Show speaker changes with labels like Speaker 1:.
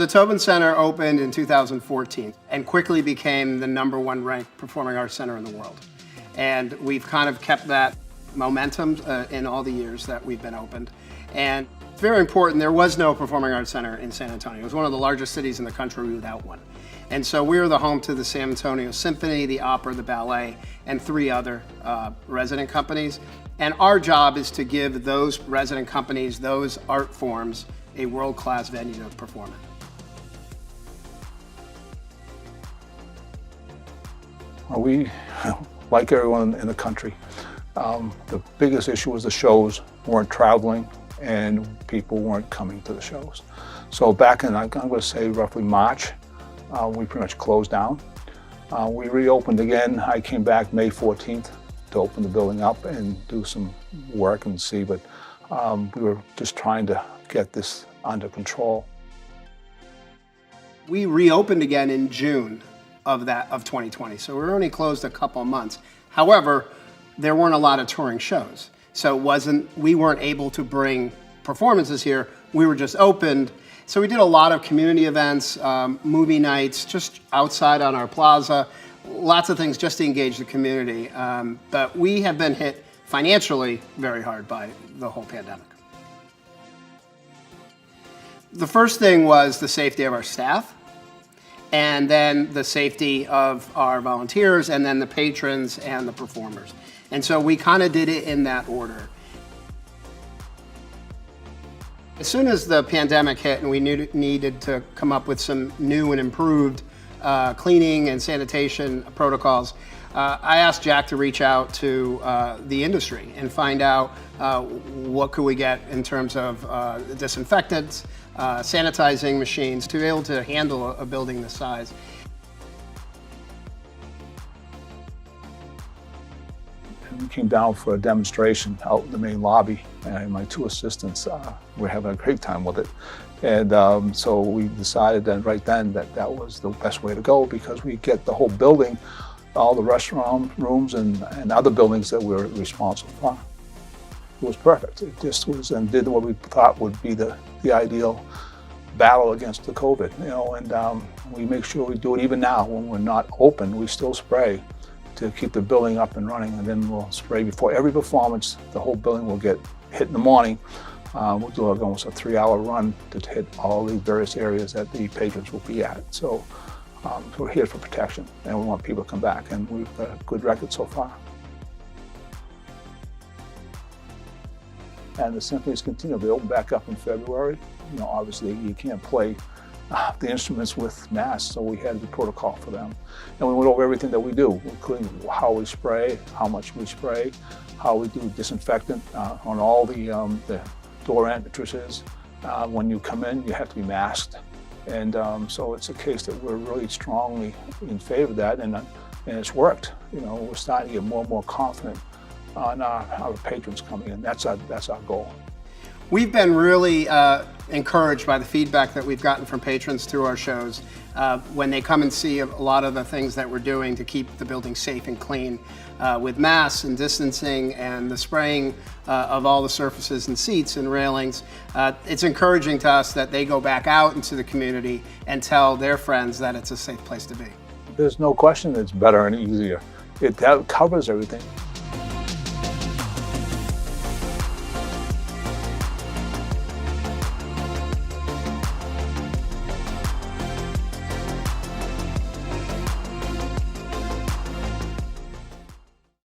Speaker 1: The Tobin Center opened in 2014 and quickly became the #1 ranked performing arts center in the world. And we've kind of kept that momentum in all the years that we've been opened. And it's very important, there was no performing arts center in San Antonio. It was one of the largest cities in the country without one. And so we were the home to the San Antonio Symphony, the opera, the ballet, and 3 other resident companies. And our job is to give those resident companies, those art forms, a world-class venue to perform in.
Speaker 2: Well, we, like everyone in the country, the biggest issue was the shows weren't traveling and people weren't coming to the shows. So back in, I'm going to say roughly March, we pretty much closed down. We reopened again. I came back May 14th to open the building up and do some work and see, but we were just trying to get this under control.
Speaker 1: We reopened again in June of 2020, so we were only closed a couple months. However, there weren't a lot of touring shows, so we weren't able to bring performances here. We were just opened, so we did a lot of community events, movie nights, just outside on our plaza, lots of things just to engage the community. But we have been hit financially very hard by the whole pandemic. The first thing was the safety of our staff, and then the safety of our volunteers, and then the patrons and the performers. And so we kind of did it in that order. As soon as the pandemic hit and we needed to come up with some new and improved cleaning and sanitation protocols, I asked Jack to reach out to the industry and find out what could we get in terms of disinfectants, sanitizing machines to be able to handle a building this size.
Speaker 2: We came down for a demonstration out in the main lobby, and my 2 assistants were having a great time with it. And so we decided then, right then, that that was the best way to go, because we get the whole building, all the restaurant rooms and other buildings that we're responsible for. It was perfect. It just was, and did what we thought would be the ideal battle against the COVID, you know, and we make sure we do it even now when we're not open. We still spray to keep the building up and running, and then we'll spray before every performance. The whole building will get hit in the morning. We'll do almost a 3-hour run to hit all the various areas that the patrons will be at. So we're here for protection, and we want people to come back, and we've got a good record so far. And the symphonies continue. They open back up in February. You know, obviously you can't play the instruments with masks, so we had the protocol for them. And we went over everything that we do, including how we spray, how much we spray, how we do disinfectant on all the door entrances. When you come in, you have to be masked. And so it's a case that we're really strongly in favor of that, and it's worked. You know, we're starting to get more and more confident on our patrons coming in. That's our goal.
Speaker 1: We've been really encouraged by the feedback that we've gotten from patrons through our shows when they come and see a lot of the things that we're doing to keep the building safe and clean with masks and distancing and the spraying of all the surfaces and seats and railings. It's encouraging to us that they go back out into the community and tell their friends that it's a safe place to be.
Speaker 2: There's no question it's better and easier. It covers everything.